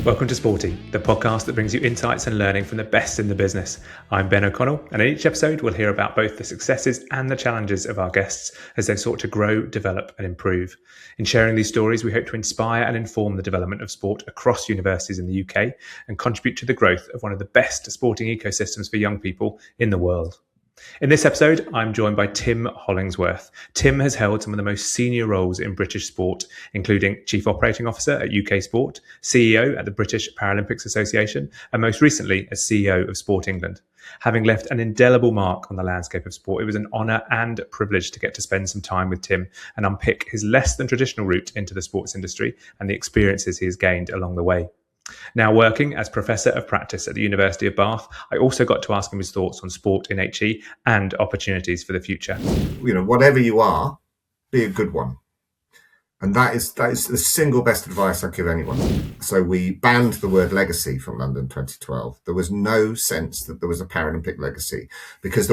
Welcome to SportH.E, the podcast that brings you insights and learning from the best in the business. I'm Ben O'Connell, and in each episode we'll hear about both the successes and the challenges of our guests as they sought to grow, develop and improve. In sharing these stories, we hope to inspire and inform the development of sport across universities in the UK and contribute to the growth of one of the best sporting ecosystems for young people in the world. In this episode, I'm joined by Tim Hollingsworth. Tim has held some of the most senior roles in British sport, including Chief Operating Officer at UK Sport, CEO at the British Paralympics Association, and most recently as CEO of Sport England. Having left an indelible mark on the landscape of sport, it was an honour and privilege to get to spend some time with Tim and unpick his less than traditional route into the sports industry and the experiences he has gained along the way. Now working as Professor of Practice at the University of Bath, I also got to ask him his thoughts on SportH.E and opportunities for the future. You know, whatever you are, be a good one. And that is the single best advice I give anyone. So we banned the word legacy from London 2012. There was no sense that there was a Paralympic legacy because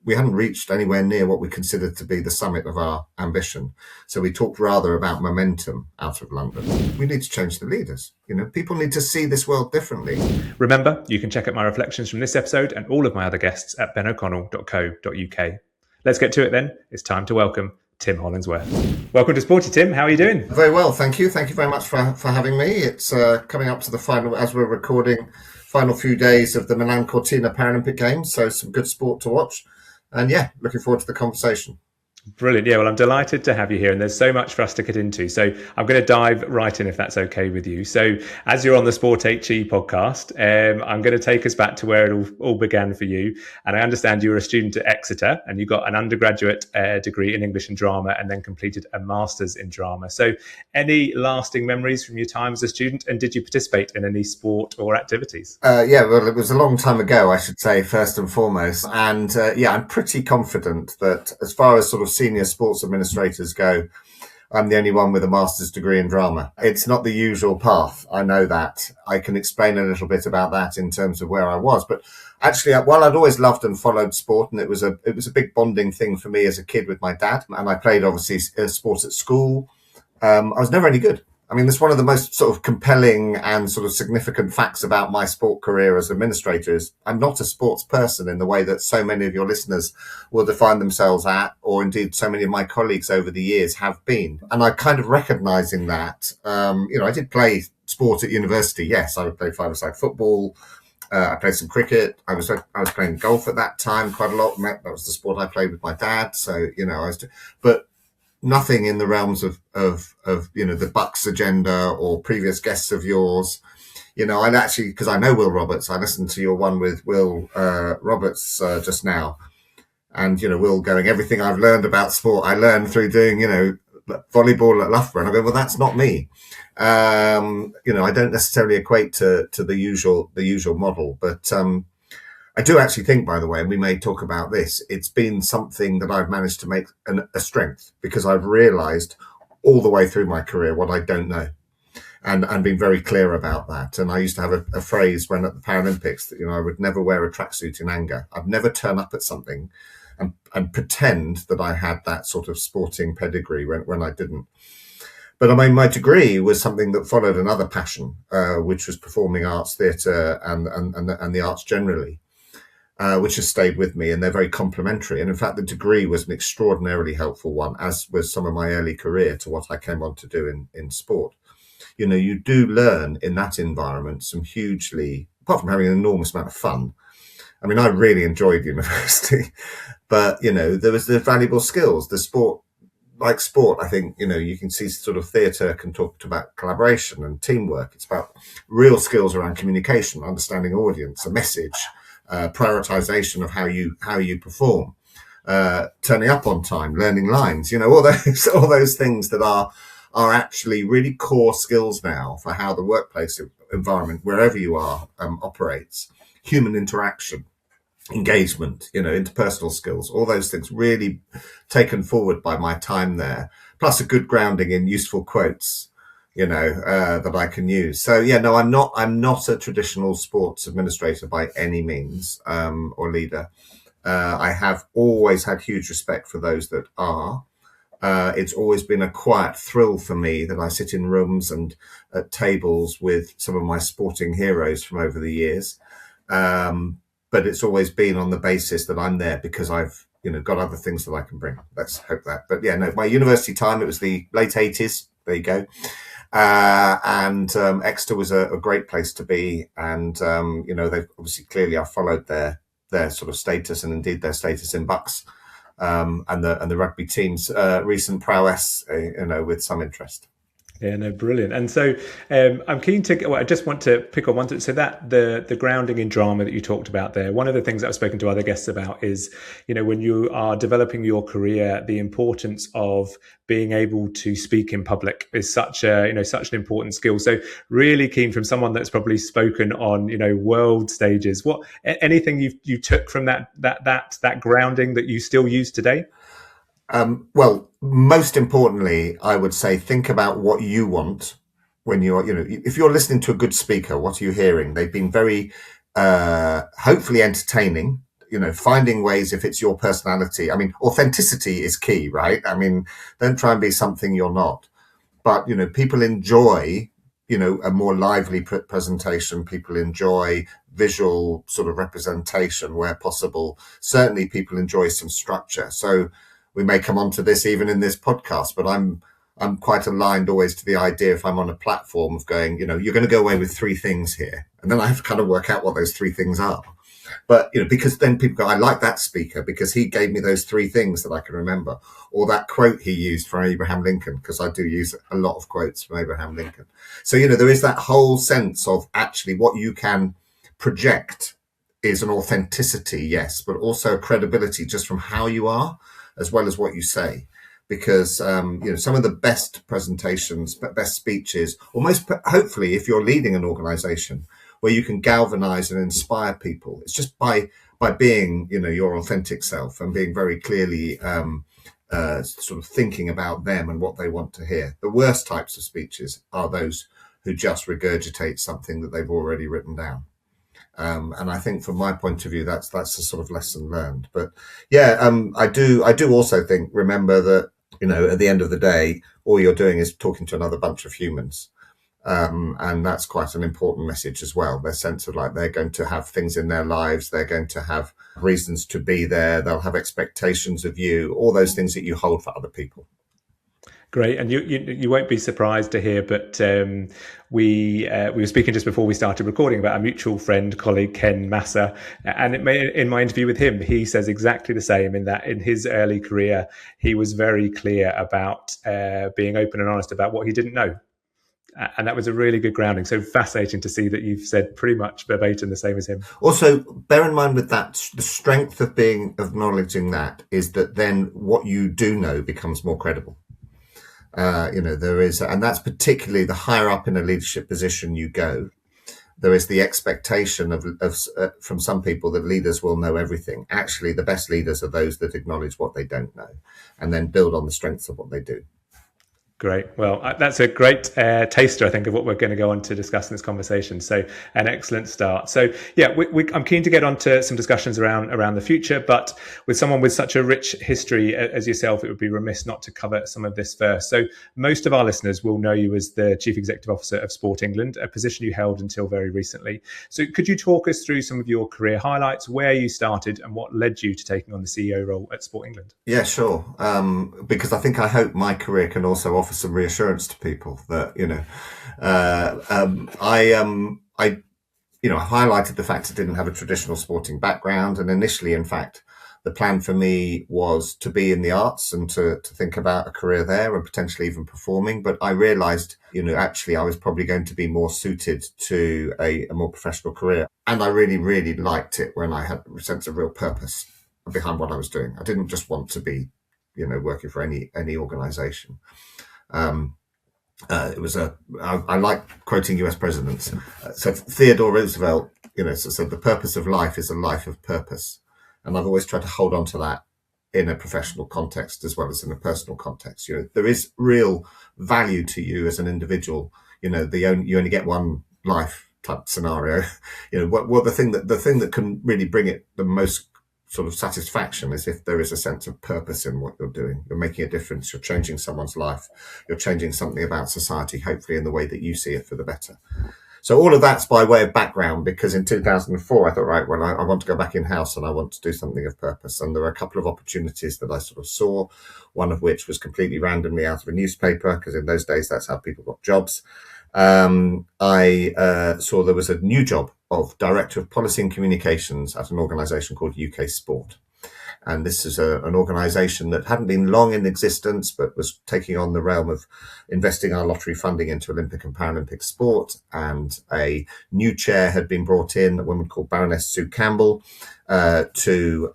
we hadn't reached anywhere near what we considered to be the summit of our ambition. So we talked rather about momentum out of London. We need to change the leaders. You know, people need to see this world differently. Remember, you can check out my reflections from this episode and all of my other guests at benoconnell.co.uk. Let's get to it then. It's time to welcome Tim Hollingsworth. Welcome to SportH.E, Tim. How are you doing? Very well, thank you. Thank you very much for having me. It's coming up to the final, as we're recording, final few days of the Milan Cortina Paralympic Games. So some good sport to watch. And yeah, looking forward to the conversation. Brilliant. Yeah, well, I'm delighted to have you here and there's so much for us to get into. So I'm going to dive right in if that's okay with you. So as you're on the SportH.E podcast, I'm going to take us back to where it all began for you. And I understand you were a student at Exeter and you got an undergraduate degree in English and drama and then completed a master's in drama. So any lasting memories from your time as a student, and did you participate in any sport or activities? Yeah, well, it was a long time ago, I should say, first and foremost. And yeah, I'm pretty confident that as far as sort of senior sports administrators go, I'm the only one with a master's degree in drama. It's not the usual path. I know that. I can explain a little bit about that in terms of where I was. But actually, while I'd always loved and followed sport, and it was a big bonding thing for me as a kid with my dad, and I played obviously sports at school, I was never any good. I mean, that's one of the most sort of compelling and sort of significant facts about my sport career as administrator is I'm not a sports person in the way that so many of your listeners will define themselves at, or indeed so many of my colleagues over the years have been. And I kind of recognizing that, I did play sport at university. Yes, I would play five-a-side football. I played some cricket. I was playing golf at that time quite a lot. That was the sport I played with my dad. So, but nothing in the realms of the Bucks agenda or previous guests of yours. I'd actually, because I know Will Roberts, I listened to your one with Will Roberts just now. And, Will going, everything I've learned about sport, I learned through doing, volleyball at Loughborough. And I go, well, that's not me. I don't necessarily equate to the usual model, but I do actually think, by the way, and we may talk about this, it's been something that I've managed to make a strength because I've realised all the way through my career what I don't know and been very clear about that. And I used to have a phrase when at the Paralympics that, I would never wear a tracksuit in anger. I'd never turn up at something and pretend that I had that sort of sporting pedigree when I didn't. But I mean, my degree was something that followed another passion, which was performing arts, theatre and the arts generally. Which has stayed with me, and they're very complementary. And in fact, the degree was an extraordinarily helpful one, as was some of my early career to what I came on to do in sport. You do learn in that environment some hugely, apart from having an enormous amount of fun. I mean, I really enjoyed university, but, there was the valuable skills, the sport, like sport, I think, you can see sort of theatre can talk about collaboration and teamwork. It's about real skills around communication, understanding audience, a message, prioritization of how you perform, turning up on time, learning lines, all those things that are actually really core skills now for how the workplace environment, wherever you are, operates. Human interaction, engagement, interpersonal skills, all those things really taken forward by my time there, plus a good grounding in useful quotes that I can use. So yeah, no, I'm not a traditional sports administrator by any means, or leader. I have always had huge respect for those that are, It's always been a quiet thrill for me that I sit in rooms and at tables with some of my sporting heroes from over the years. But it's always been on the basis that I'm there because I've, got other things that I can bring. Let's hope that. But yeah, no, my university time, it was the late 80s. There you go. And Exeter was a great place to be. And, they've obviously clearly I've followed their sort of status and indeed their status in Bucks. And the rugby team's recent prowess, with some interest. Yeah, no, brilliant. And so I'm keen to, I just want to pick on one thing. So that the grounding in drama that you talked about there, one of the things that I've spoken to other guests about is, when you are developing your career, the importance of being able to speak in public is such an important skill. So really keen from someone that's probably spoken on, world stages. What, anything you took from that grounding that you still use today? Well, most importantly, I would say think about what you want when you're, if you're listening to a good speaker, what are you hearing? They've been very, hopefully entertaining, finding ways if it's your personality. I mean, authenticity is key, right? I mean, don't try and be something you're not. But, people enjoy, a more lively presentation. People enjoy visual sort of representation where possible. Certainly people enjoy some structure. So, we may come on to this even in this podcast, but I'm quite aligned always to the idea if I'm on a platform of going, you're going to go away with 3 things here. And then I have to kind of work out what those 3 things are. But, because then people go, I like that speaker because he gave me those 3 things that I can remember. Or that quote he used from Abraham Lincoln, because I do use a lot of quotes from Abraham Lincoln. So, there is that whole sense of actually what you can project is an authenticity, yes, but also a credibility just from how you are, as well as what you say, because some of the best presentations, best speeches, hopefully, if you're leading an organization where you can galvanize and inspire people, it's just by being your authentic self and being very clearly sort of thinking about them and what they want to hear. The worst types of speeches are those who just regurgitate something that they've already written down. And I think from my point of view, that's a sort of lesson learned. But yeah, I do also think, remember that, at the end of the day, all you're doing is talking to another bunch of humans. And that's quite an important message as well. Their sense of like, they're going to have things in their lives. They're going to have reasons to be there. They'll have expectations of you, all those things that you hold for other people. Great, and you won't be surprised to hear, but we were speaking just before we started recording about a mutual friend, colleague Ken Massa, and in my interview with him, he says exactly the same. In that, in his early career, he was very clear about being open and honest about what he didn't know, and that was a really good grounding. So fascinating to see that you've said pretty much verbatim the same as him. Also, bear in mind with that, the strength of acknowledging that is that then what you do know becomes more credible. There is, and that's particularly the higher up in a leadership position you go, there is the expectation of from some people that leaders will know everything. Actually, the best leaders are those that acknowledge what they don't know and then build on the strengths of what they do. Great. Well, that's a great taster, I think, of what we're going to go on to discuss in this conversation. So an excellent start. So yeah, I'm keen to get on to some discussions around the future, but with someone with such a rich history as yourself, it would be remiss not to cover some of this first. So most of our listeners will know you as the Chief Executive Officer of Sport England, a position you held until very recently. So could you talk us through some of your career highlights, where you started and what led you to taking on the CEO role at Sport England? Yeah, sure. Because I hope my career can also offer some reassurance to people that I highlighted the fact I didn't have a traditional sporting background, and initially, in fact, the plan for me was to be in the arts and to think about a career there and potentially even performing. But I realised, actually, I was probably going to be more suited to a more professional career, and I really, really liked it when I had a sense of real purpose behind what I was doing. I didn't just want to be, working for any organisation. I like quoting US presidents. So Theodore Roosevelt, said the purpose of life is a life of purpose. And I've always tried to hold on to that in a professional context as well as in a personal context. There is real value to you as an individual. You only get one life type scenario. The thing that can really bring it the most sort of satisfaction is if there is a sense of purpose in what you're doing. You're making a difference. You're changing someone's life. You're changing something about society, hopefully in the way that you see it for the better. So all of that's by way of background, because in 2004, I thought, right, well, I want to go back in-house and I want to do something of purpose. And there were a couple of opportunities that I sort of saw, one of which was completely randomly out of a newspaper, because in those days, that's how people got jobs. I saw there was a new job of Director of Policy and Communications at an organisation called UK Sport. And this is an organisation that hadn't been long in existence, but was taking on the realm of investing our lottery funding into Olympic and Paralympic sport. And a new chair had been brought in, a woman called Baroness Sue Campbell, to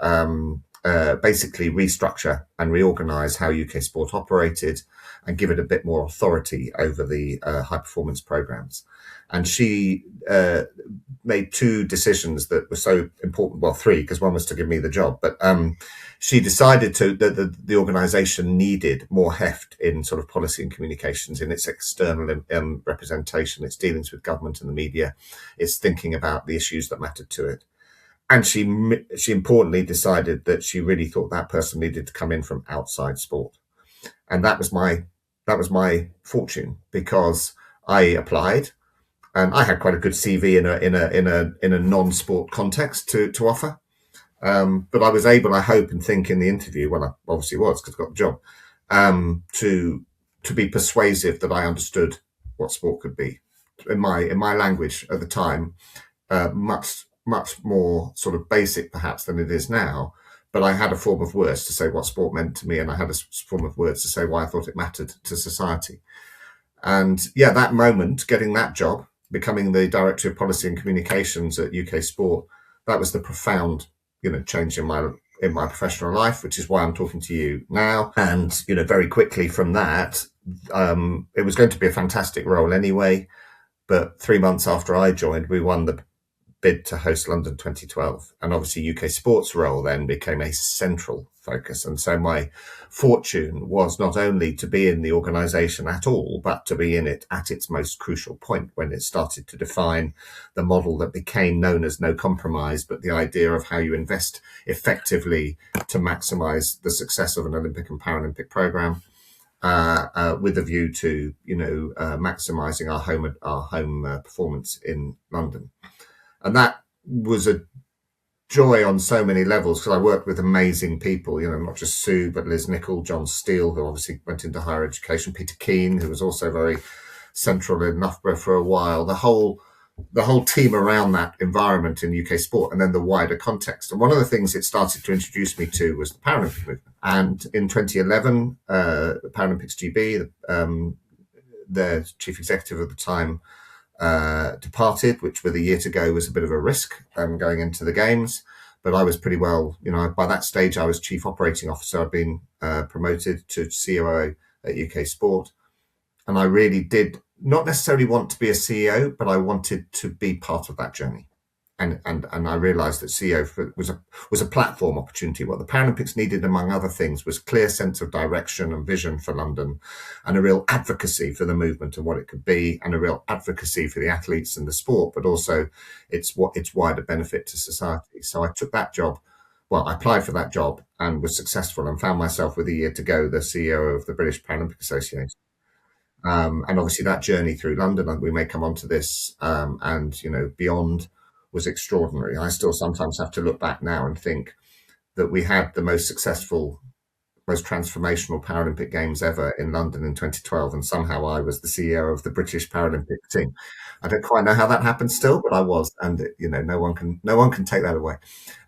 basically restructure and reorganise how UK sport operated and give it a bit more authority over the high performance programmes. And she made two decisions that were so important. Well, three, because one was to give me the job. But she decided that the organisation needed more heft in sort of policy and communications, in its external representation, its dealings with government and the media, its thinking about the issues that mattered to it. And she importantly decided that she really thought that person needed to come in from outside sport. And that was my fortune, because I applied. And I had quite a good CV in a non-sport context to offer, but I was able, I hope and think, in the interview, well, I obviously was because I got the job, to be persuasive that I understood what sport could be. In my language at the time, much more sort of basic perhaps than it is now. But I had a form of words to say what sport meant to me, and I had a form of words to say why I thought it mattered to society. And yeah, that moment, getting that job, becoming the Director of Policy and Communications at UK Sport, that was the profound, change in my professional life, which is why I'm talking to you now. And, very quickly from that, it was going to be a fantastic role anyway. But 3 months after I joined, we won the bid to host London 2012. And obviously UK Sports role then became a central focus. And so my fortune was not only to be in the organisation at all, but to be in it at its most crucial point, when it started to define the model that became known as no compromise, but the idea of how you invest effectively to maximise the success of an Olympic and Paralympic programme. With a view to, maximising our home performance in London. And that was a joy on so many levels, because I worked with amazing people, not just Sue, but Liz Nichol, John Steele, who obviously went into higher education, Peter Keane, who was also very central in Loughborough for a while, the whole team around that environment in UK sport, and then the wider context. And one of the things it started to introduce me to was the Paralympic movement. And in 2011, Paralympics GB, their chief executive at the time, departed, which with a year to go was a bit of a risk going into the games. But I was pretty well, by that stage, I was chief operating officer. I'd been promoted to COO at UK Sport. And I really did not necessarily want to be a CEO, but I wanted to be part of that journey. And I realised that CEO was a platform opportunity. What the Paralympics needed, among other things, was clear sense of direction and vision for London, and a real advocacy for the movement and what it could be, and a real advocacy for the athletes and the sport, but also its wider benefit to society. So I took that job. Well, I applied for that job and was successful, and found myself with a year to go, the CEO of the British Paralympic Association. And obviously that journey through London, and we may come on to this, and beyond, was extraordinary. I still sometimes have to look back now and think that we had the most successful, most transformational Paralympic Games ever in London in 2012, and somehow I was the CEO of the British Paralympic team. I don't quite know how that happened still, but I was, and no one can take that away.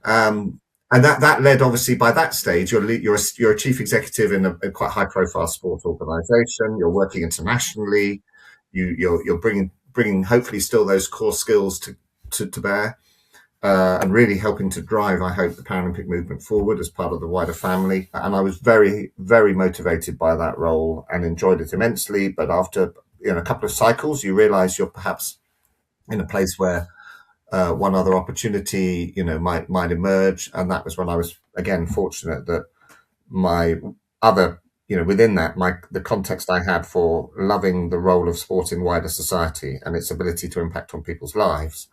And that led, obviously, by that stage, you're a chief executive in a quite high profile sport organisation. You're working internationally. You're bringing hopefully still those core skills to bear, and really helping to drive, I hope, the Paralympic movement forward as part of the wider family. And I was very, very motivated by that role and enjoyed it immensely. But after a couple of cycles, you realise you're perhaps in a place where one other opportunity, might emerge. And that was when I was, again, fortunate that my other, within that, the context I had for loving the role of sport in wider society and its ability to impact on people's lives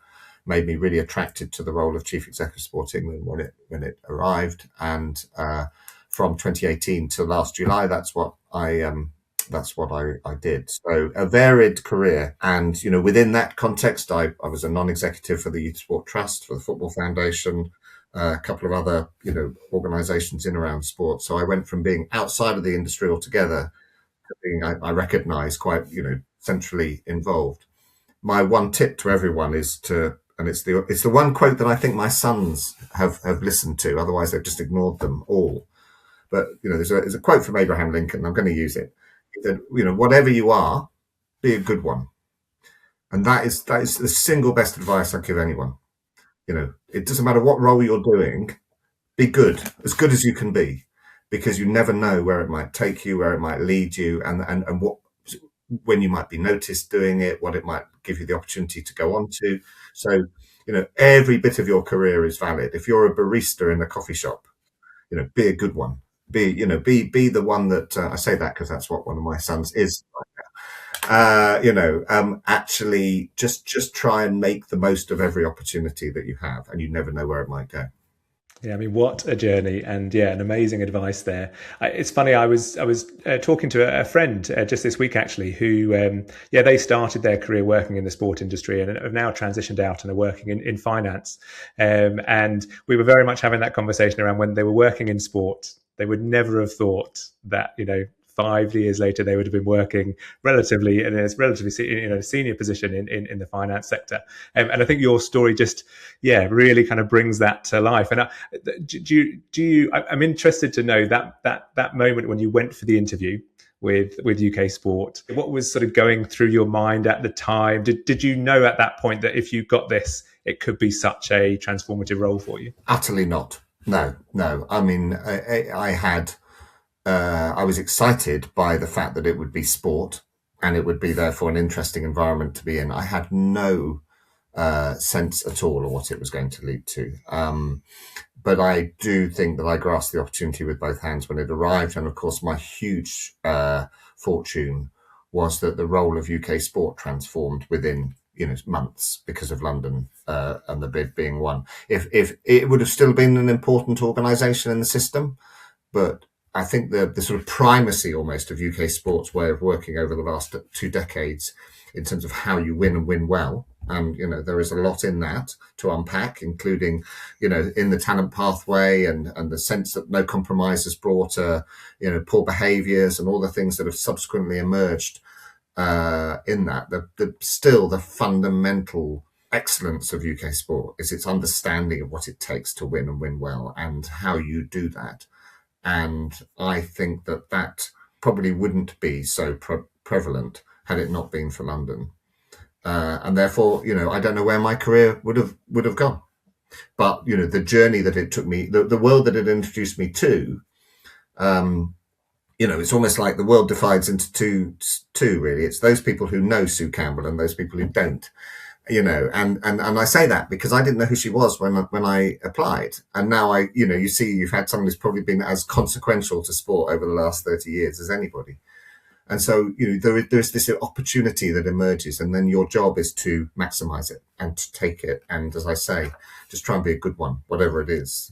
made me really attracted to the role of Chief Executive of Sport England when it arrived. And from 2018 to last July, that's what I did. So a varied career. And, within that context, I was a non-executive for the Youth Sport Trust, for the Football Foundation, a couple of other, organisations in around sport. So I went from being outside of the industry altogether to being, I recognise, quite, centrally involved. My one tip to everyone is and it's the one quote that I think my sons have listened to. Otherwise, they've just ignored them all. But, there's a quote from Abraham Lincoln. I'm going to use it. He said, whatever you are, be a good one. And that is the single best advice I give anyone. It doesn't matter what role you're doing, be good as you can be, because you never know where it might take you, where it might lead you, and what, when you might be noticed doing it, what it might give you the opportunity to go on to. So, every bit of your career is valid. If you're a barista in a coffee shop, be a good one. Be the one that, I say that because that's what one of my sons is. Actually just try and make the most of every opportunity that you have, and you never know where it might go. Yeah, I mean, what a journey, and an amazing advice there. It's funny, I was talking to a friend just this week actually, who they started their career working in the sport industry and have now transitioned out and are working in finance. And we were very much having that conversation around when they were working in sport, they would never have thought that 5 years later, they would have been working relatively in a senior position in the finance sector. And I think your story just, really kind of brings that to life. And I'm interested to know that moment when you went for the interview with UK Sport, what was sort of going through your mind at the time? Did you know at that point that if you got this, it could be such a transformative role for you? Utterly not. No. I mean, I was excited by the fact that it would be sport and it would be therefore an interesting environment to be in. I had no sense at all of what it was going to lead to. But I do think that I grasped the opportunity with both hands when it arrived. And of course, my huge fortune was that the role of UK Sport transformed within months because of London and the bid being won. If it would have still been an important organisation in the system, but I think the sort of primacy almost of UK Sport's way of working over the last 2 decades in terms of how you win and win well. And, there is a lot in that to unpack, including, in the talent pathway and the sense that no compromise has brought, poor behaviours and all the things that have subsequently emerged in that. Still the fundamental excellence of UK Sport is its understanding of what it takes to win and win well and how you do that. And I think that probably wouldn't be so prevalent had it not been for London. And therefore, I don't know where my career would have gone. But, the journey that it took me, the world that it introduced me to, it's almost like the world divides into two, really. It's those people who know Sue Campbell and those people who don't. And I say that because I didn't know who she was when I applied. And now you see, you've had someone who's probably been as consequential to sport over the last 30 years as anybody. And so, there's this opportunity that emerges, and then your job is to maximize it and to take it. And as I say, just try and be a good one, whatever it is.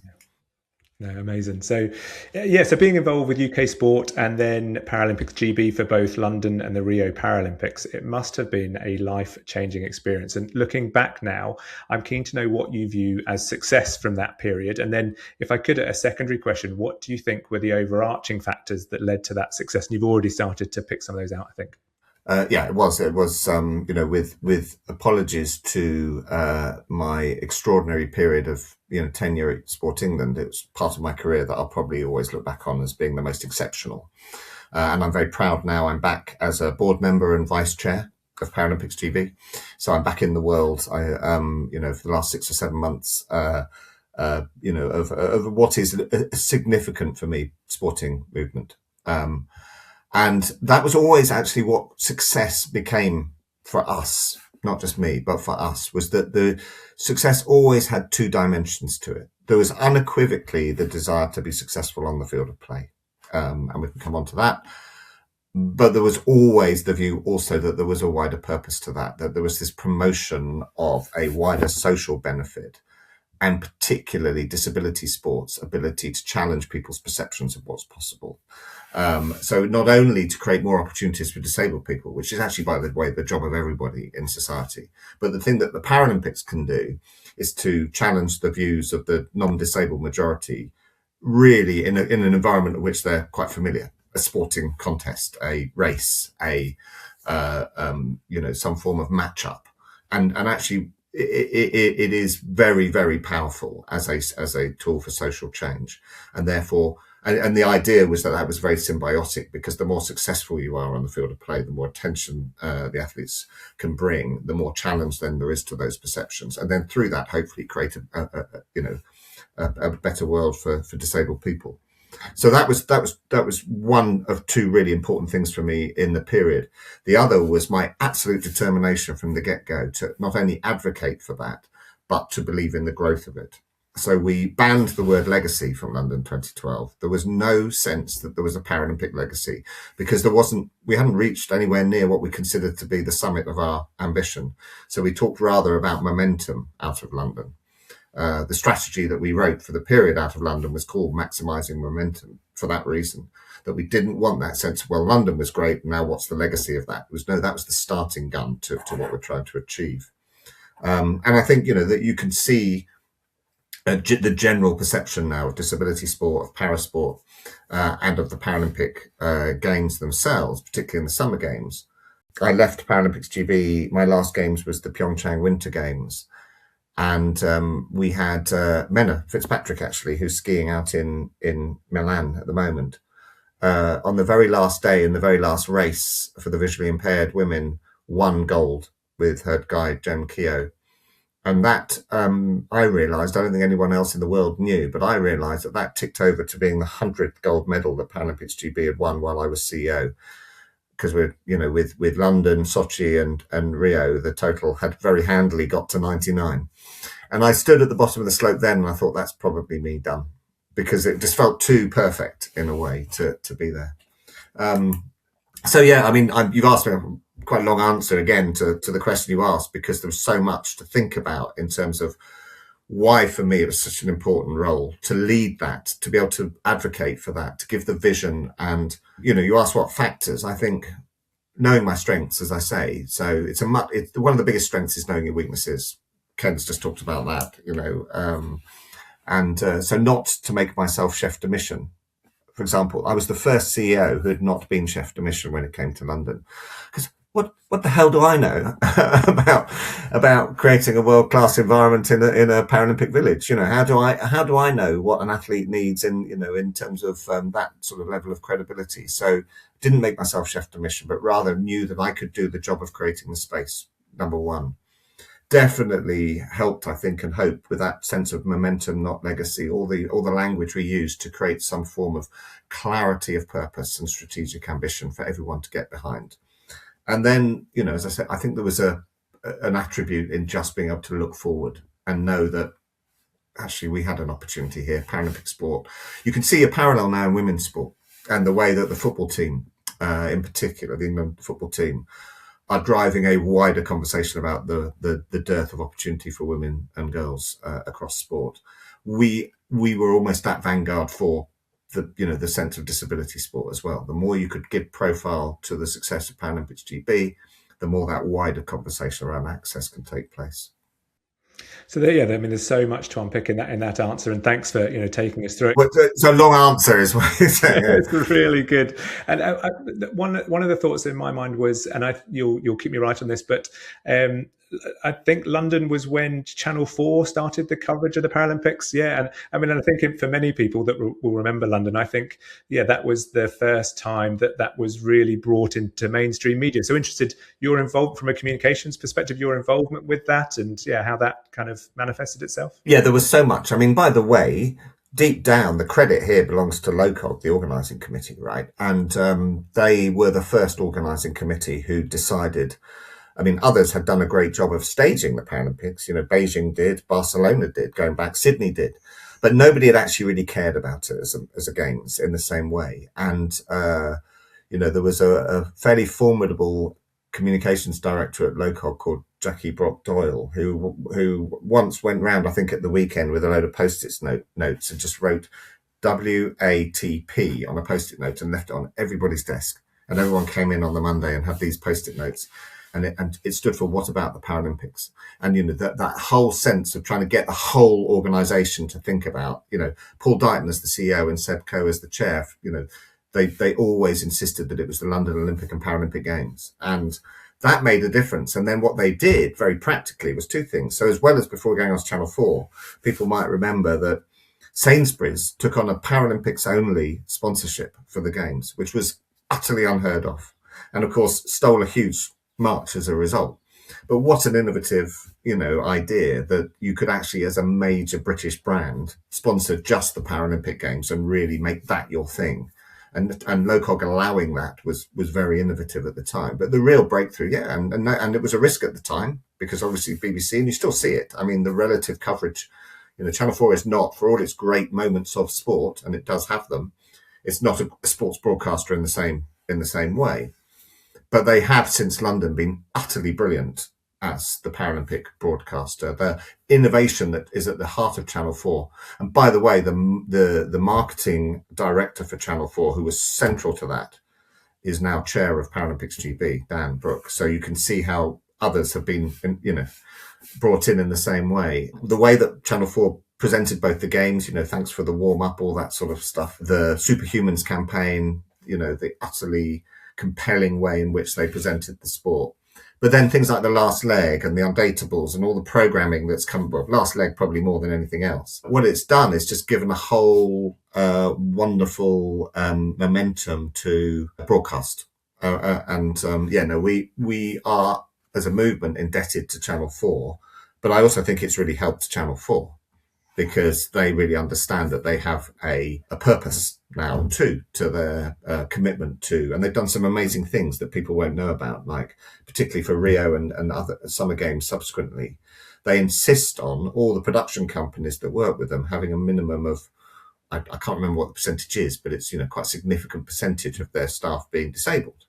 No, amazing. So, so being involved with UK Sport and then Paralympics GB for both London and the Rio Paralympics, it must have been a life-changing experience. And looking back now, I'm keen to know what you view as success from that period. And then if I could, a secondary question, what do you think were the overarching factors that led to that success? And you've already started to pick some of those out, I think. It was, with apologies to my extraordinary period of, tenure at Sport England. It was part of my career that I'll probably always look back on as being the most exceptional. And I'm very proud now I'm back as a board member and vice chair of Paralympics GB. So I'm back in the world, for the last 6 or 7 months, of what is a significant for me sporting movement. And that was always actually what success became for us, not just me, but for us, was that the success always had 2 dimensions to it. There was unequivocally the desire to be successful on the field of play. And we can come on to that. But there was always the view also that there was a wider purpose to that there was this promotion of a wider social benefit, and particularly disability sports' ability to challenge people's perceptions of what's possible. So not only to create more opportunities for disabled people, which is actually, by the way, the job of everybody in society, but the thing that the Paralympics can do is to challenge the views of the non-disabled majority, really in an environment in which they're quite familiar. A sporting contest, a race, some form of matchup, and actually it is very, very powerful as a tool for social change, and therefore, and the idea was that was very symbiotic, because the more successful you are on the field of play, the more attention the athletes can bring, the more challenge then there is to those perceptions, and then through that, hopefully create a better world for disabled people. So that was one of two really important things for me in the period. The other was my absolute determination from the get-go to not only advocate for that, but to believe in the growth of it. So we banned the word legacy from London 2012. There was no sense that there was a Paralympic legacy, because we hadn't reached anywhere near what we considered to be the summit of our ambition. So we talked rather about momentum out of London. The strategy that we wrote for the period out of London was called Maximising Momentum, for that reason, that we didn't want that sense of, well, London was great, now what's the legacy of that? That was the starting gun to what we're trying to achieve. And I think, that you can see the general perception now of disability sport, of parasport, and of the Paralympic Games themselves, particularly in the Summer Games. I left Paralympics GB, my last games was the Pyeongchang Winter Games. And we had Menna Fitzpatrick, actually, who's skiing out in Milan at the moment. On the very last day, in the very last race for the visually impaired women, won gold with her guide, Jem Keogh. And that, I realised, I don't think anyone else in the world knew, but I realised that ticked over to being the 100th gold medal that Paralympics GB had won while I was CEO. Because we're, with London, Sochi and Rio, the total had very handily got to 99. And I stood at the bottom of the slope then, and I thought, that's probably me done, because it just felt too perfect in a way to be there. So yeah, you've asked me a quite long answer again to the question you asked, because there was so much to think about in terms of why, for me, it was such an important role to lead that, to be able to advocate for that, to give the vision. And, you asked what factors. I think knowing my strengths, as I say, so it's one of the biggest strengths is knowing your weaknesses. Ken's just talked about that, so not to make myself chef de mission. For example, I was the first CEO who had not been chef de mission when it came to London, because what the hell do I know about creating a world-class environment in a Paralympic village? How do I know what an athlete needs in terms of that sort of level of credibility? So didn't make myself chef de mission, but rather knew that I could do the job of creating the space. Number one. Definitely helped, I think, and hope with that sense of momentum, not legacy, all the language we use to create some form of clarity of purpose and strategic ambition for everyone to get behind. And then, as I said, I think there was an attribute in just being able to look forward and know that actually we had an opportunity here, Paralympic sport. You can see a parallel now in women's sport, and the way that the football team, in particular, the England football team, are driving a wider conversation about the dearth of opportunity for women and girls across sport. We were almost that vanguard for the sense of disability sport as well. The more you could give profile to the success of Paralympics GB, the more that wider conversation around access can take place. So there's so much to unpick in that answer, and thanks for taking us through it. Well, it's a long answer, is what you're saying. It's really good. And one of the thoughts in my mind was, and you'll keep me right on this, but I think London was when Channel 4 started the coverage of the Paralympics. Yeah, and I think for many people that will remember London, I think that was the first time that was really brought into mainstream media. So interested, you're involved from a communications perspective, your involvement with that, and how that kind of manifested itself. Yeah, there was so much. By the way, deep down, the credit here belongs to LOCOG, the organising committee, right? And they were the first organising committee who decided. Others had done a great job of staging the Paralympics. Beijing did, Barcelona did, going back, Sydney did. But nobody had actually really cared about it as a games in the same way. And there was a fairly formidable communications director at Locog called Jackie Brock Doyle, who once went round, I think, at the weekend with a load of post-it notes and just wrote WATP on a post-it note and left it on everybody's desk. And everyone came in on the Monday and had these post-it notes. And it stood for what about the Paralympics? And, that whole sense of trying to get the whole organisation to think about, Paul Dighton as the CEO and Seb Coe as the chair, they always insisted that it was the London Olympic and Paralympic Games. And that made a difference. And then what they did very practically was two things. So as well as before going on to Channel 4, people might remember that Sainsbury's took on a Paralympics only sponsorship for the Games, which was utterly unheard of. And of course, stole a huge march as a result. But what an innovative, idea that you could actually, as a major British brand, sponsor just the Paralympic Games and really make that your thing. And Locog allowing that was very innovative at the time. But the real breakthrough, and it was a risk at the time, because obviously BBC, and you still see it. I mean, the relative coverage, Channel 4 is not, for all its great moments of sport, and it does have them, it's not a sports broadcaster in the same way. But they have, since London, been utterly brilliant as the Paralympic broadcaster. The innovation that is at the heart of Channel 4. And by the way, the marketing director for Channel 4, who was central to that, is now chair of Paralympics GB, Dan Brooks. So you can see how others have been, brought in the same way. The way that Channel 4 presented both the games, thanks for the warm-up, all that sort of stuff. The Superhumans campaign, the utterly compelling way in which they presented the sport. But then things like the last leg and the undateables and all the programming that's come, last leg probably more than anything else. What it's done is just given a whole wonderful momentum to broadcast. We are, as a movement, indebted to Channel 4. But I also think it's really helped Channel 4 because they really understand that they have a purpose now too, to their commitment to, and they've done some amazing things that people won't know about, like particularly for Rio and other summer games subsequently. They insist on all the production companies that work with them having a minimum of, I can't remember what the percentage is, but it's quite a significant percentage of their staff being disabled.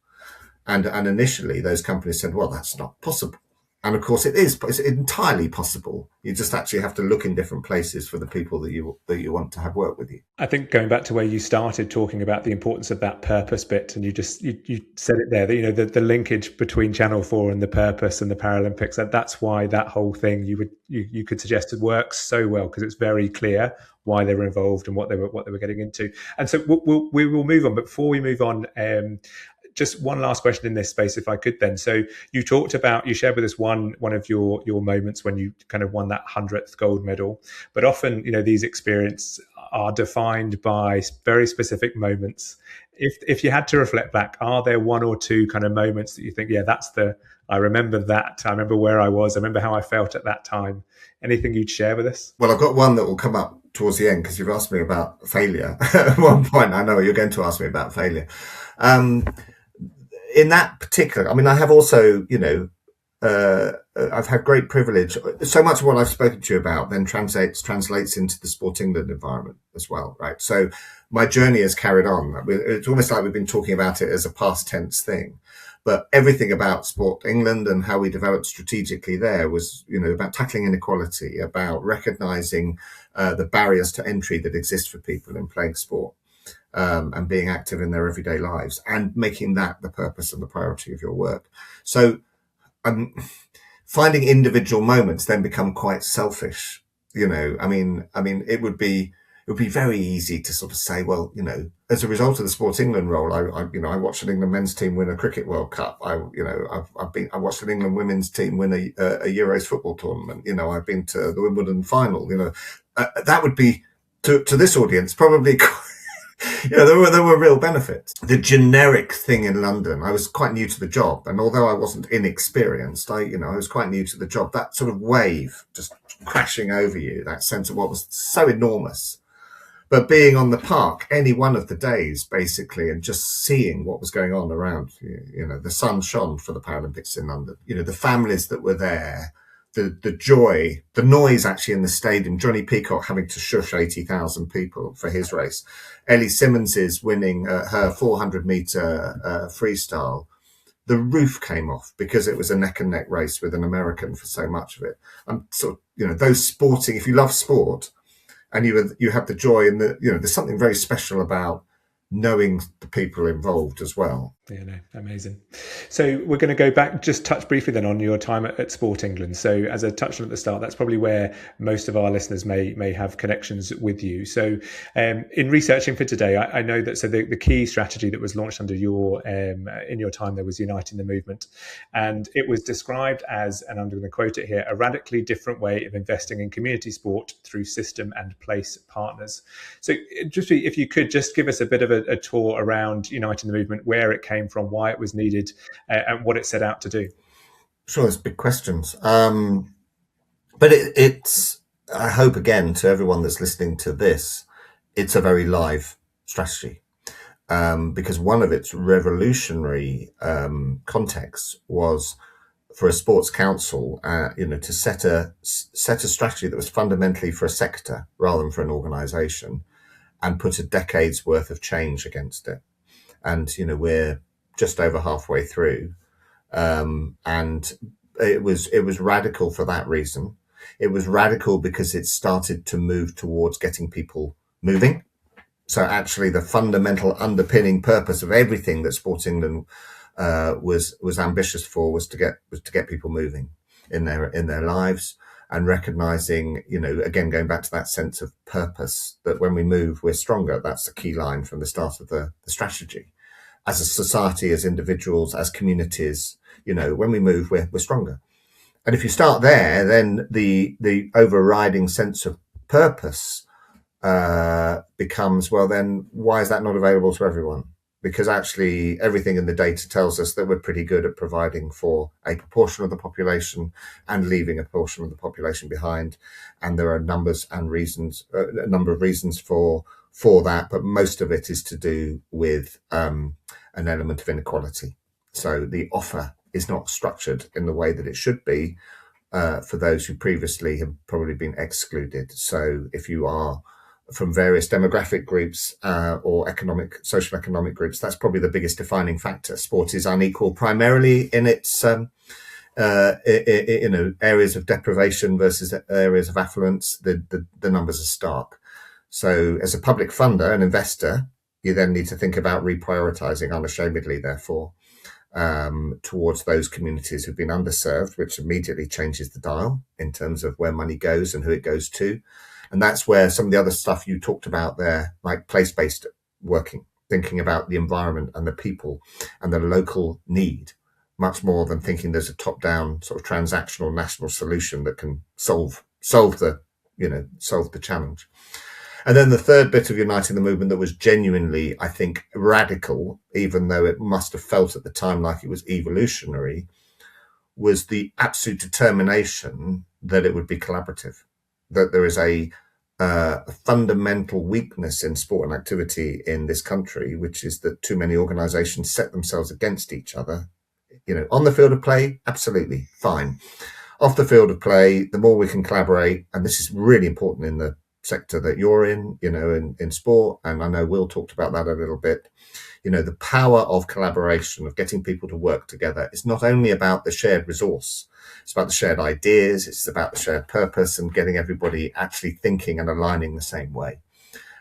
And initially those companies said, well, that's not possible. And of course it is, it's entirely possible. You just actually have to look in different places for the people that you want to have work with you. I think going back to where you started talking about the importance of that purpose bit, and you said it there, that the linkage between Channel 4 and the purpose and the Paralympics, that's why that whole thing you could suggest it works so well, because it's very clear why they were involved and what they were getting into. And so we will move on. But before we move on, just one last question in this space, if I could then. So you shared with us one of your moments when you kind of won that 100th gold medal, but often, these experiences are defined by very specific moments. If you had to reflect back, are there one or two kind of moments that you think, I remember that, I remember where I was, I remember how I felt at that time? Anything you'd share with us? Well, I've got one that will come up towards the end because you've asked me about failure. At one point, I know you're going to ask me about failure. In that particular, I have also, I've had great privilege. So much of what I've spoken to you about then translates into the Sport England environment as well, right? So my journey has carried on. It's almost like we've been talking about it as a past tense thing. But everything about Sport England and how we developed strategically there was, about tackling inequality, about recognising the barriers to entry that exist for people in playing sport. And being active in their everyday lives and making that the purpose and the priority of your work. So finding individual moments then become quite selfish. It would be very easy to sort of say, well, as a result of the Sport England role, I watched an England men's team win a Cricket World Cup. I watched an England women's team win a Euros football tournament. I've been to the Wimbledon final. That would be to this audience probably there were real benefits. The generic thing in London, I was quite new to the job, and although I wasn't inexperienced, I was quite new to the job. That sort of wave just crashing over you, that sense of what was so enormous. But being on the park any one of the days, basically, and just seeing what was going on around, the sun shone for the Paralympics in London. The families that were there, the joy, the noise actually in the stadium, Johnny Peacock having to shush 80,000 people for his race, Ellie Simmons's winning her 400 meter freestyle, the roof came off because it was a neck and neck race with an American for so much of it. And sort of, those sporting, if you love sport and you have the joy and there's something very special about knowing the people involved as well. Yeah, no, amazing. So we're going to go back, just touch briefly then on your time at Sport England. So as I touched on at the start, that's probably where most of our listeners may have connections with you. So in researching for today, I know that the key strategy that was launched under in your time there was Uniting the Movement. And it was described as, and I'm going to quote it here, a radically different way of investing in community sport through system and place partners. So just if you could just give us a bit of a tour around Uniting the Movement, where it came from, why it was needed, and what it set out to do. Sure, there's big questions. But it's, I hope again to everyone that's listening to this, it's a very live strategy. Because one of its revolutionary contexts was for a sports council, to set a strategy that was fundamentally for a sector rather than for an organisation, and put a decade's worth of change against it. And we're just over halfway through, and it was radical for that reason. It was radical because it started to move towards getting people moving. So actually, the fundamental underpinning purpose of everything that Sport England was ambitious for was to get people moving in their lives, and recognizing, again, going back to that sense of purpose, that when we move, we're stronger. That's the key line from the start of the strategy. As a society, as individuals, as communities, when we move, we're stronger. And if you start there, then the overriding sense of purpose becomes, well, then why is that not available to everyone? Because actually everything in the data tells us that we're pretty good at providing for a proportion of the population and leaving a portion of the population behind. And there are a number of reasons for that, but most of it is to do with an element of inequality. So the offer is not structured in the way that it should be for those who previously have probably been excluded. So if you are from various demographic groups or social economic groups, that's probably the biggest defining factor. Sport is unequal primarily in its areas of deprivation versus areas of affluence. The numbers are stark. So as a public funder and investor, you then need to think about reprioritizing unashamedly, therefore, towards those communities who've been underserved, which immediately changes the dial in terms of where money goes and who it goes to. And that's where some of the other stuff you talked about there, like place-based working, thinking about the environment and the people and the local need, much more than thinking there's a top-down sort of transactional national solution that can solve the challenge. And then the third bit of Uniting the Movement that was genuinely, I think, radical, even though it must have felt at the time like it was evolutionary, was the absolute determination that it would be collaborative, that there is a fundamental weakness in sport and activity in this country, which is that too many organisations set themselves against each other. On the field of play, absolutely fine. Off the field of play, the more we can collaborate, and this is really important in the sector that you're in, in sport, and I know Will talked about that a little bit. The power of collaboration, of getting people to work together, is not only about the shared resource, it's about the shared ideas, it's about the shared purpose, and getting everybody actually thinking and aligning the same way.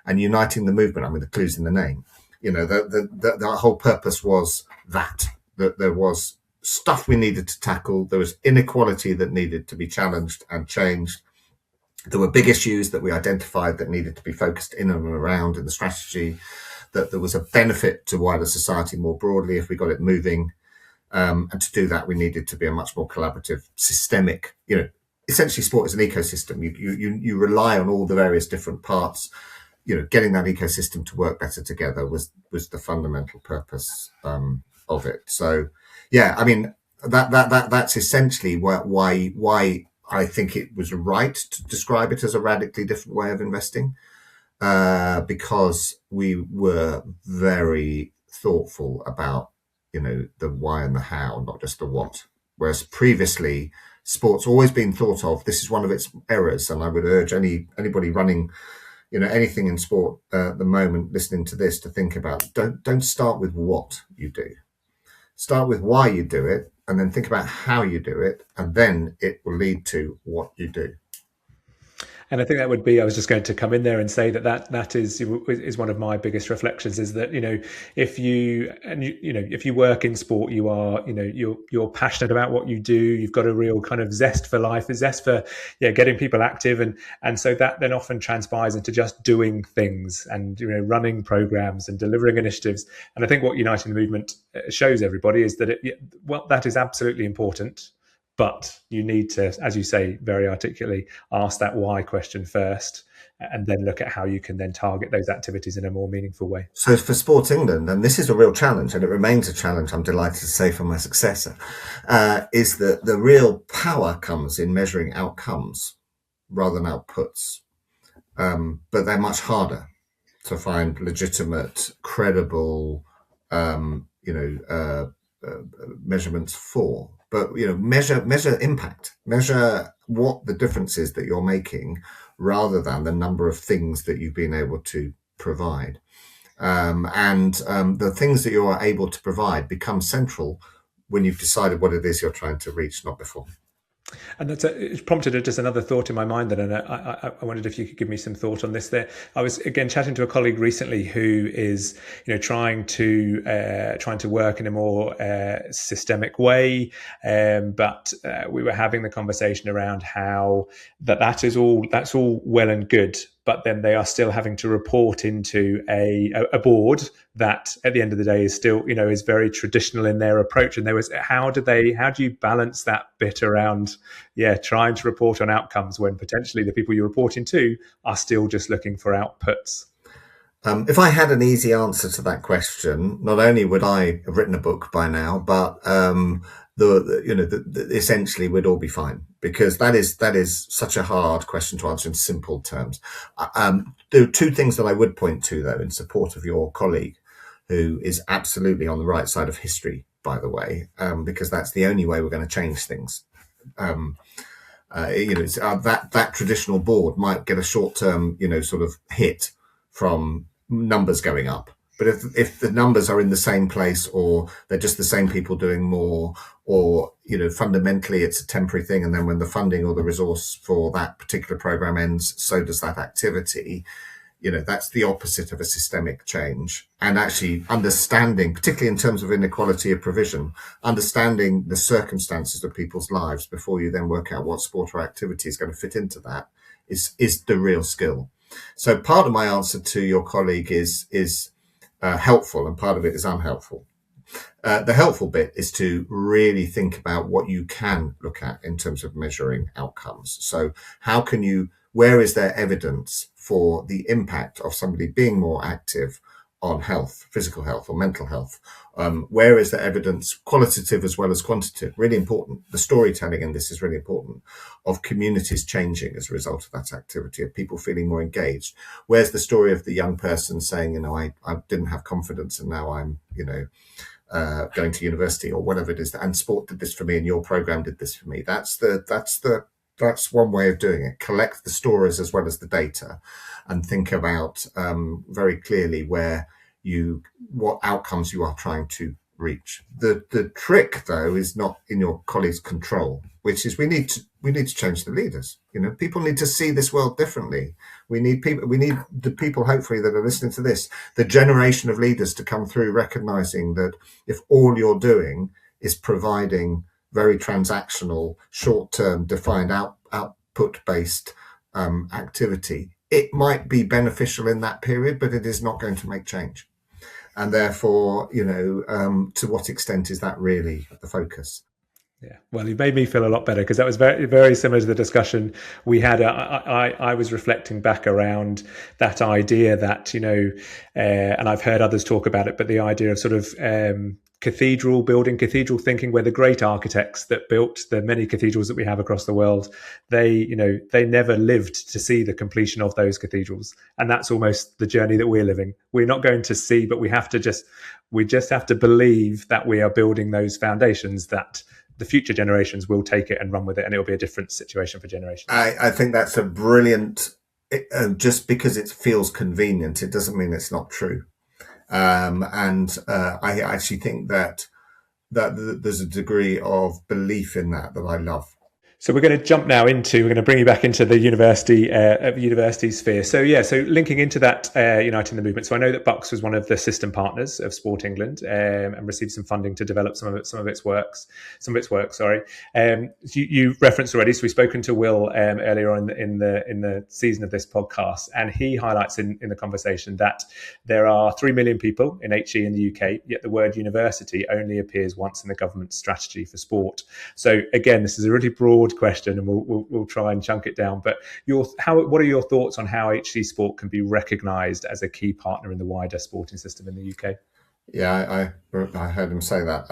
And Uniting the Movement, I mean, the clue's in the name. The whole purpose was that there was stuff we needed to tackle, there was inequality that needed to be challenged and changed. There were big issues that we identified that needed to be focused in and around in the strategy, that there was a benefit to wider society more broadly if we got it moving. And to do that, we needed to be a much more collaborative, systemic, essentially sport is an ecosystem. You rely on all the various different parts. Getting that ecosystem to work better together was the fundamental purpose of it. So, yeah, I mean, that's essentially why I think it was right to describe it as a radically different way of investing, because we were very thoughtful about, the why and the how, not just the what. Whereas previously, sport's always been thought of. This is one of its errors, and I would urge anybody running, anything in sport at the moment, listening to this, to think about. Don't start with what you do. Start with why you do it, and then think about how you do it, and then it will lead to what you do. And I think that would be, I was just going to come in there and say that is one of my biggest reflections, is that, if you work in sport, you are, you're passionate about what you do. You've got a real kind of zest for life, a zest for, getting people active. And so that then often transpires into just doing things and, running programs and delivering initiatives. And I think what Uniting the Movement shows everybody is that that is absolutely important. But you need to, as you say very articulately, ask that why question first, and then look at how you can then target those activities in a more meaningful way. So for Sports England, and this is a real challenge, and it remains a challenge, I'm delighted to say, for my successor, is that the real power comes in measuring outcomes rather than outputs. But they're much harder to find legitimate, credible, measurements for. But measure impact, measure what the difference is that you're making, rather than the number of things that you've been able to provide. And the things that you are able to provide become central when you've decided what it is you're trying to reach, not before. And it's prompted just another thought in my mind. Then, and I wondered if you could give me some thought on this. There, I was again chatting to a colleague recently who is, trying to work in a more systemic way. But we were having the conversation around how that's all well and good, but then they are still having to report into a board that at the end of the day is still, is very traditional in their approach. And there was, how do you balance that bit around, trying to report on outcomes when potentially the people you're reporting to are still just looking for outputs? If I had an easy answer to that question, not only would I have written a book by now, but essentially we'd all be fine, because that is such a hard question to answer in simple terms. There are two things that I would point to, though, in support of your colleague, who is absolutely on the right side of history, by the way, because that's the only way we're going to change things. That traditional board might get a short-term, sort of hit from numbers going up. But if the numbers are in the same place, or they're just the same people doing more, or, fundamentally it's a temporary thing, and then when the funding or the resource for that particular program ends, so does that activity, that's the opposite of a systemic change. And actually understanding, particularly in terms of inequality of provision, understanding the circumstances of people's lives before you then work out what sport or activity is going to fit into that is the real skill. So part of my answer to your colleague is helpful, and part of it is unhelpful. The helpful bit is to really think about what you can look at in terms of measuring outcomes. So where is there evidence for the impact of somebody being more active on health, physical health or mental health? Where is there evidence, qualitative as well as quantitative? Really important. The storytelling in this is really important, of communities changing as a result of that activity, of people feeling more engaged. Where's the story of the young person saying, I didn't have confidence and now I'm, going to university, or whatever it is, and sport did this for me and your program did this for me. That's one way of doing it. Collect the stories as well as the data, and think about very clearly what outcomes you are trying to reach. The trick, though, is not in your colleagues' control, which is we need to change the leaders. People need to see this world differently. We need the people, hopefully, that are listening to this, the generation of leaders, to come through recognizing that if all you're doing is providing very transactional, short-term, defined output-based activity, it might be beneficial in that period, but it is not going to make change. And therefore, to what extent is that really the focus? Yeah, well, you made me feel a lot better, because that was very, very similar to the discussion we had. I was reflecting back around that idea that, and I've heard others talk about it, but the idea of sort of cathedral thinking, where the great architects that built the many cathedrals that we have across the world, they never lived to see the completion of those cathedrals. And that's almost the journey that we're living. We're not going to see, but we just have to believe that we are building those foundations, that the future generations will take it and run with it, and it'll be a different situation for generations. I think that's a brilliant. Just because it feels convenient, it doesn't mean it's not true. I actually think that there's a degree of belief in that I love. So we're going to bring you back into the university sphere. So linking into that, uniting the movement. So I know that Bucks was one of the system partners of Sport England, and received some funding to develop some of its work. You referenced already. So we've spoken to Will earlier on in the season of this podcast, and he highlights in the conversation that there are 3 million people in HE in the UK, yet the word university only appears once in the government's strategy for sport. So again, this is a really broad question, and we'll try and chunk it down. But what are your thoughts on how HC Sport can be recognised as a key partner in the wider sporting system in the UK? Yeah, I heard him say that.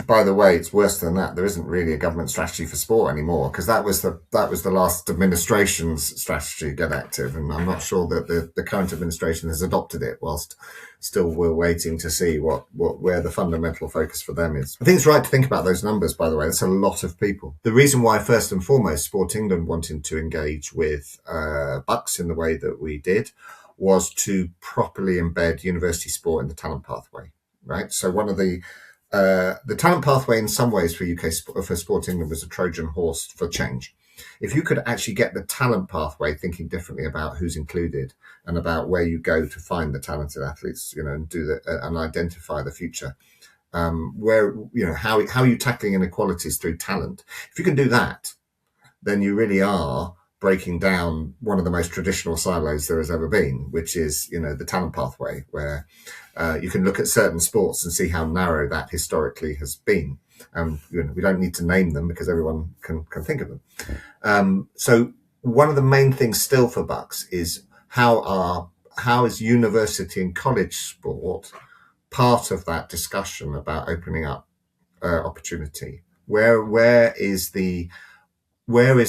By the way, it's worse than that. There isn't really a government strategy for sport anymore, because that was the last administration's strategy, Get Active, and I'm not sure that the current administration has adopted it. Whilst still we're waiting to see where the fundamental focus for them is. I think it's right to think about those numbers. By the way, that's a lot of people. The reason why, first and foremost, Sport England wanted to engage with Bucks in the way that we did was to properly embed university sport in the talent pathway. Right. So one of the talent pathway in some ways for Sport England was a Trojan horse for change. If you could actually get the talent pathway thinking differently about who's included and about where you go to find the talented athletes, and and identify the future, how are you tackling inequalities through talent? If you can do that, then you really are breaking down one of the most traditional silos there has ever been, which is, the talent pathway, where you can look at certain sports and see how narrow that historically has been. We don't need to name them because everyone can think of them. So one of the main things still for Bucks is how is university and college sport part of that discussion about opening up opportunity? Where is the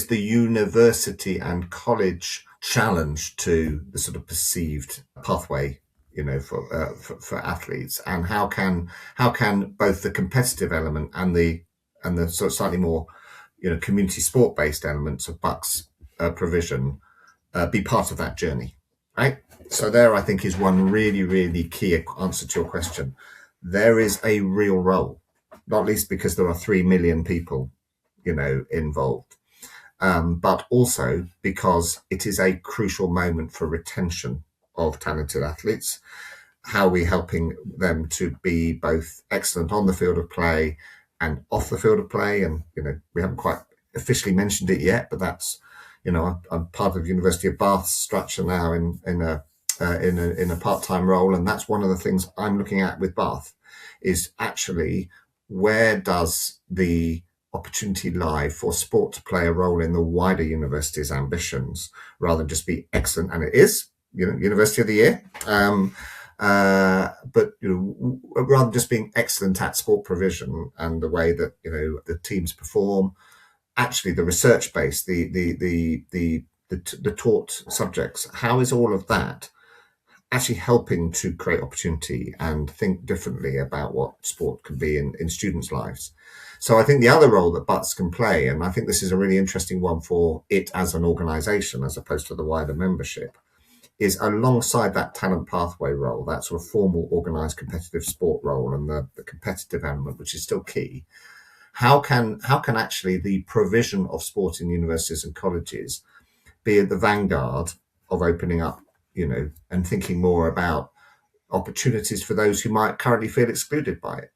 university and college challenge to the sort of perceived pathway, for athletes, and how can both the competitive element and the sort of slightly more, community sport based elements of Bucks provision be part of that journey, right? So there, I think, is one really, really key answer to your question. There is a real role, not least because there are 3 million people, involved. But also because it is a crucial moment for retention of talented athletes. How are we helping them to be both excellent on the field of play and off the field of play? And, we haven't quite officially mentioned it yet, but that's, I'm part of University of Bath's structure now in a part-time role. And that's one of the things I'm looking at with Bath is actually where does the opportunity lie for sport to play a role in the wider university's ambitions rather than just be excellent. And it is, University of the Year. But rather than just being excellent at sport provision and the way that, the teams perform, actually the research base, the taught subjects, how is all of that actually helping to create opportunity and think differently about what sport can be in students' lives? So I think the other role that Bucks can play, and I think this is a really interesting one for it as an organisation as opposed to the wider membership, is alongside that talent pathway role, that sort of formal organised competitive sport role and the competitive element, which is still key. How can actually the provision of sport in universities and colleges be at the vanguard of opening up, and thinking more about opportunities for those who might currently feel excluded by it?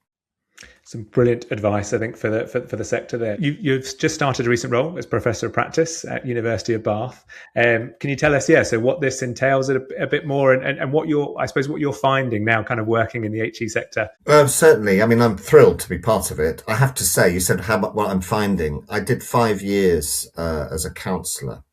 Some brilliant advice, I think, for the sector there. You've just started a recent role as Professor of Practice at University of Bath. Can you tell us, so what this entails a bit more and what you're finding now kind of working in the HE sector? Certainly. I mean, I'm thrilled to be part of it. I have to say, you said what I'm finding. I did 5 years as a counsellor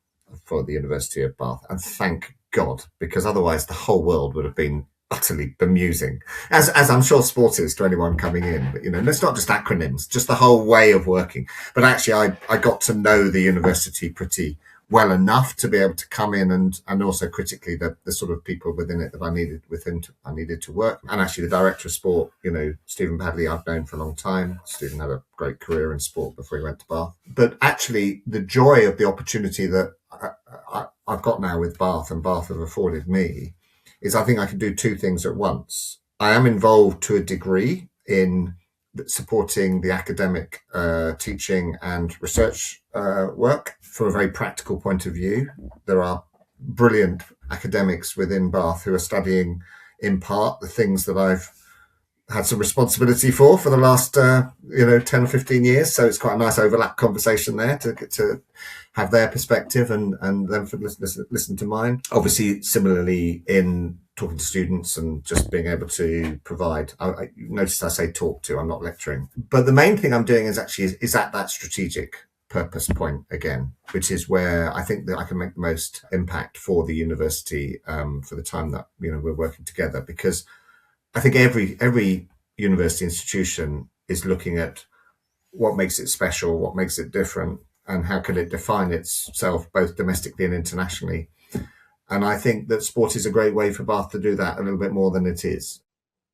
for the University of Bath, and thank God, because otherwise the whole world would have been utterly bemusing, as I'm sure sport is to anyone coming in. But, it's not just acronyms, just the whole way of working. But actually, I got to know the university pretty well enough to be able to come in and also critically the sort of people within it that I needed to work. And actually the director of sport, Stephen Padley, I've known for a long time. Stephen had a great career in sport before he went to Bath. But actually the joy of the opportunity that I've got now with Bath and Bath have afforded me is I think I can do two things at once. I am involved to a degree in supporting the academic teaching and research work from a very practical point of view. There are brilliant academics within Bath who are studying in part the things that I've had some responsibility for the last 10 or 15 years. So it's quite a nice overlap conversation there to have their perspective and then for listen to mine. Obviously, similarly in talking to students and just being able to provide. I notice I say talk to, I'm not lecturing. But the main thing I'm doing is actually is at that strategic purpose point again, which is where I think that I can make the most impact for the university for the time that we're working together. Because I think every university institution is looking at what makes it special, what makes it different, and how can it define itself both domestically and internationally. And I think that sport is a great way for Bath to do that a little bit more than it is.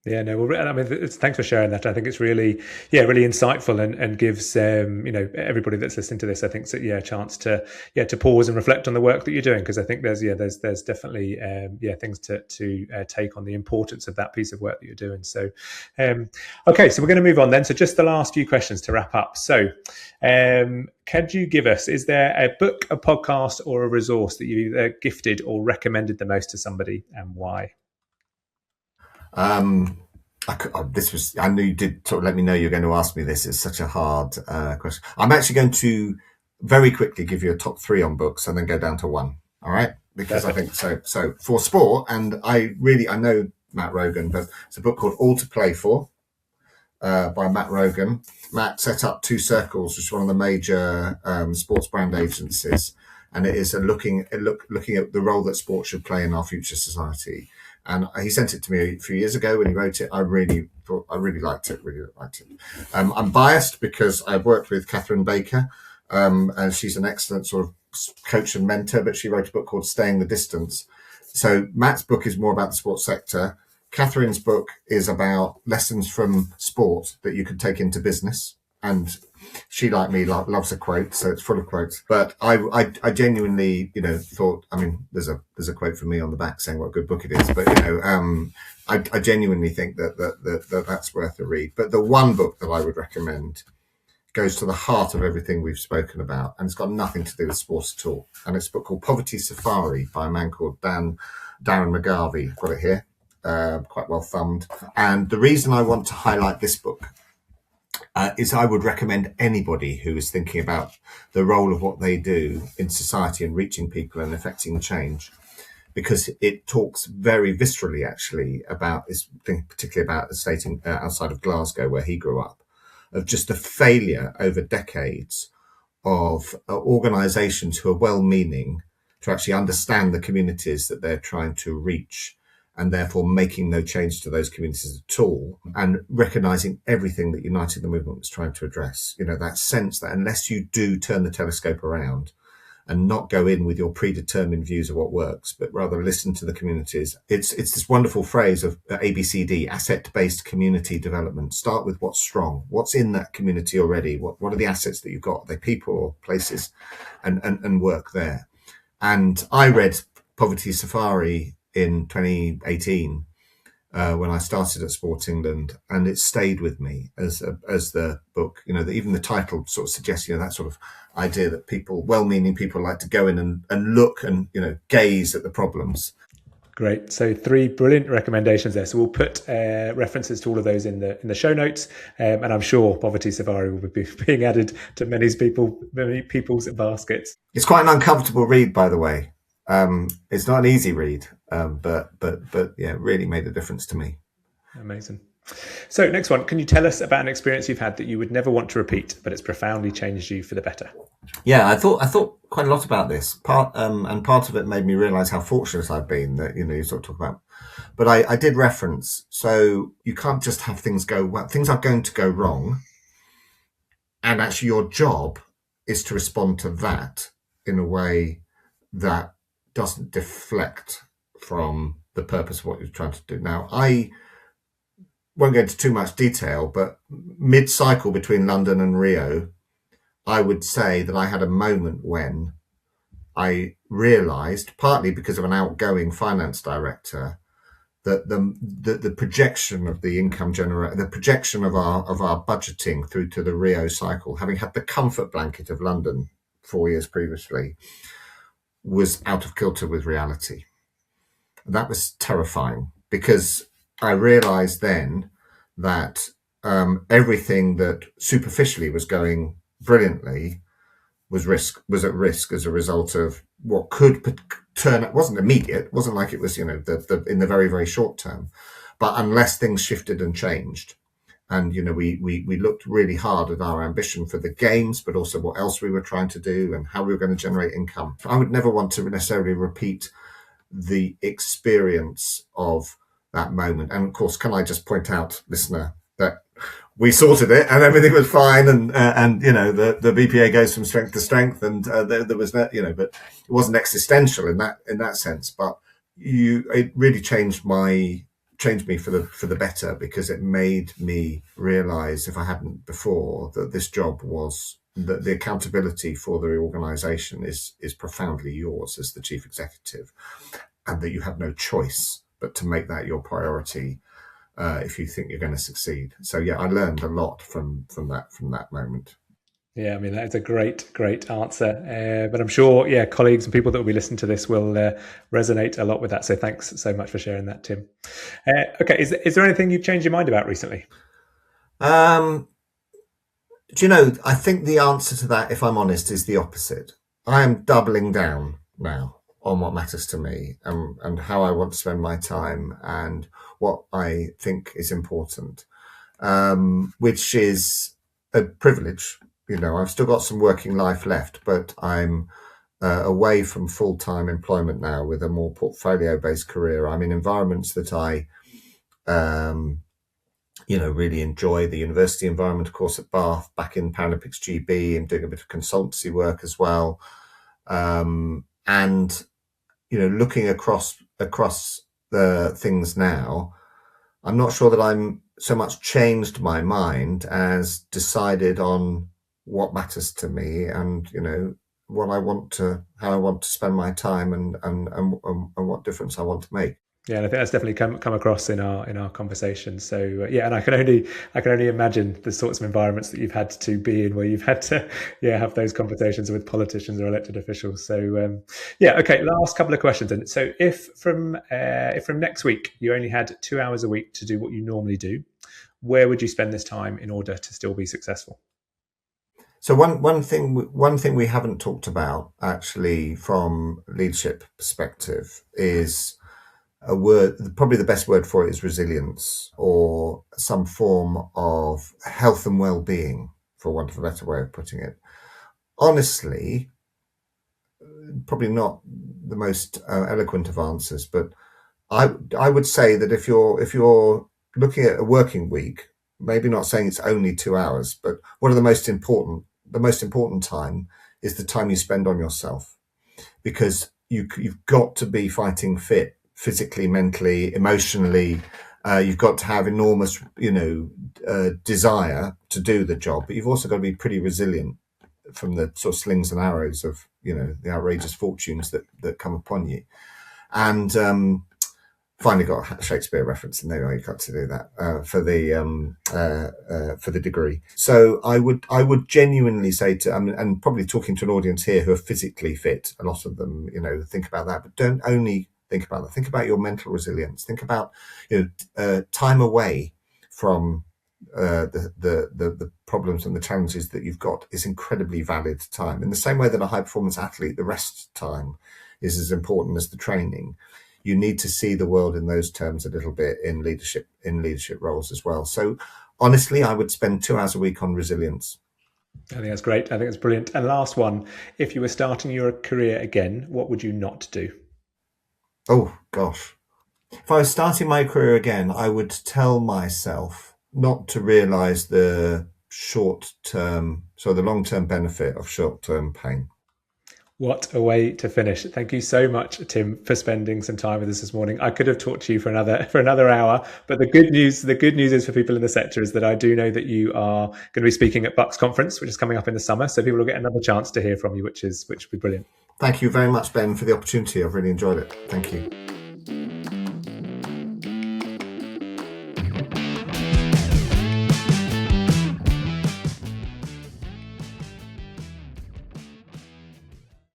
Yeah, no, well, I mean, thanks for sharing that. I think it's really insightful and gives everybody that's listening to this, I think, a chance to pause and reflect on the work that you're doing, because I think there's definitely things to take on the importance of that piece of work that you're doing. So, okay, so we're going to move on then. So, just the last few questions to wrap up. So, could you give us? Is there a book, a podcast, or a resource that you either gifted or recommended the most to somebody, and why? I knew you did sort of let me know you're going to ask me this. It's such a hard question. I'm actually going to very quickly give you a top 3 on books and then go down to 1. All right, because Perfect. I think so for sport, and I know Matt Rogan, but it's a book called All to Play For by Matt Rogan. Matt set up Two Circles, which is one of the major sports brand agencies, and it is looking at the role that sport should play in our future society. And he sent it to me a few years ago when he wrote it. I really liked it. I'm biased because I've worked with Catherine Baker, and she's an excellent sort of coach and mentor, but she wrote a book called Staying the Distance. So Matt's book is more about the sports sector. Catherine's book is about lessons from sport that you can take into business. And she, like me, loves a quote, so it's full of quotes. But I genuinely, thought. I mean, there's a quote from me on the back saying what a good book it is. But I genuinely think that that's worth a read. But the one book that I would recommend goes to the heart of everything we've spoken about, and it's got nothing to do with sports at all. And it's a book called Poverty Safari by a man called Darren McGarvey. I've got it here, quite well thumbed. And the reason I want to highlight this book is I would recommend anybody who is thinking about the role of what they do in society and reaching people and affecting change, because it talks very viscerally, actually, about this thing, particularly about the state outside of Glasgow where he grew up, of just a failure over decades of organisations who are well-meaning to actually understand the communities that they're trying to reach, and therefore making no change to those communities at all, and recognising everything that United the Movement was trying to address. That sense that unless you do turn the telescope around and not go in with your predetermined views of what works, but rather listen to the communities. It's this wonderful phrase of ABCD, asset-based community development. Start with what's strong, what's in that community already, what are the assets that you've got, are they people or places, and work there. And I read Poverty Safari in 2018 when I started at Sport England, and it stayed with me as the book. Even the title sort of suggests that sort of idea that well-meaning people like to go in and look and gaze at the problems. Great. So 3 brilliant recommendations there. So we'll put references to all of those in the show notes, and I'm sure Poverty Safari will be being added to many people's baskets. It's quite an uncomfortable read, by the way. It's not an easy read, but yeah, it really made a difference to me. Amazing. So next one, can you tell us about an experience you've had that you would never want to repeat, but it's profoundly changed you for the better? Yeah, I thought quite a lot about this and part of it made me realise how fortunate I've been that, you sort of talk about, but I did reference, so you can't just have things go well. Things are going to go wrong. And actually your job is to respond to that in a way that doesn't deflect from the purpose of what you're trying to do. Now, I won't go into too much detail, but mid-cycle between London and Rio, I would say that I had a moment when I realised, partly because of an outgoing finance director, that the projection of the income the projection of our budgeting through to the Rio cycle, having had the comfort blanket of London 4 years previously, was out of kilter with reality. That was terrifying, because I realised then that everything that superficially was going brilliantly was at risk as a result of what could turn. It wasn't immediate. It wasn't like it was, in the very, very short term, but unless things shifted and changed. And, we looked really hard at our ambition for the games, but also what else we were trying to do and how we were going to generate income. I would never want to necessarily repeat the experience of that moment. And of course, can I just point out, listener, that we sorted it and everything was fine, and the BPA goes from strength to strength, and there was no, but it wasn't existential in that sense. But it really changed me for the better, because it made me realise, if I hadn't before, that this job was that the accountability for the organisation is profoundly yours as the chief executive, and that you have no choice but to make that your priority if you think you're going to succeed. So yeah, I learned a lot from that moment. Yeah, I mean, that is a great answer. But I'm sure, colleagues and people that will be listening to this will resonate a lot with that. So thanks so much for sharing that, Tim. Okay, is there anything you've changed your mind about recently? Do you know, I think the answer to that, if I'm honest, is the opposite. I am doubling down now on what matters to me, and how I want to spend my time and what I think is important, which is a privilege. I've still got some working life left, but I'm away from full-time employment now with a more portfolio-based career. I'm in environments that I, really enjoy. The university environment, of course, at Bath, back in Paralympics GB. I'm doing a bit of consultancy work as well. And, looking across the things now, I'm not sure that I'm so much changed my mind as decided on what matters to me, and how I want to spend my time, and what difference I want to make. Yeah, and I think that's definitely come across in our conversation. So and I can only imagine the sorts of environments that you've had to be in, where you've had to have those conversations with politicians or elected officials. So okay, last couple of questions. And so if from next week you only had 2 hours a week to do what you normally do, where would you spend this time in order to still be successful? So one thing we haven't talked about, actually, from leadership perspective, is a word. Probably the best word for it is resilience, or some form of health and well-being, for want of a better way of putting it. Honestly, probably not the most eloquent of answers, but I would say that if you're looking at a working week, maybe not saying it's only 2 hours, but what are the most important time is the time you spend on yourself, because you've got to be fighting fit physically, mentally, emotionally. You've got to have enormous, desire to do the job, but you've also got to be pretty resilient from the sort of slings and arrows of, the outrageous fortunes that come upon you. And finally got a Shakespeare reference in there. You got to do that for the degree. So I would genuinely say to, and probably talking to an audience here who are physically fit, a lot of them, think about that, but don't only think about that. Think about your mental resilience. Think about time away from the problems and the challenges that you've got is incredibly valid time. In the same way that a high performance athlete, the rest time is as important as the training. You need to see the world in those terms a little bit in leadership roles as well. So honestly, I would spend 2 hours a week on resilience. I think that's great. I think it's brilliant. And last one, if you were starting your career again, what would you not do? Oh, gosh. If I was starting my career again, I would tell myself not to realise the long-term benefit of short-term pain. What a way to finish. Thank you so much, Tim, for spending some time with us this morning. I could have talked to you for another hour, but the good news is for people in the sector is that I do know that you are going to be speaking at Bucks Conference, which is coming up in the summer. So people will get another chance to hear from you, which will be brilliant. Thank you very much, Ben, for the opportunity. I've really enjoyed it. Thank you.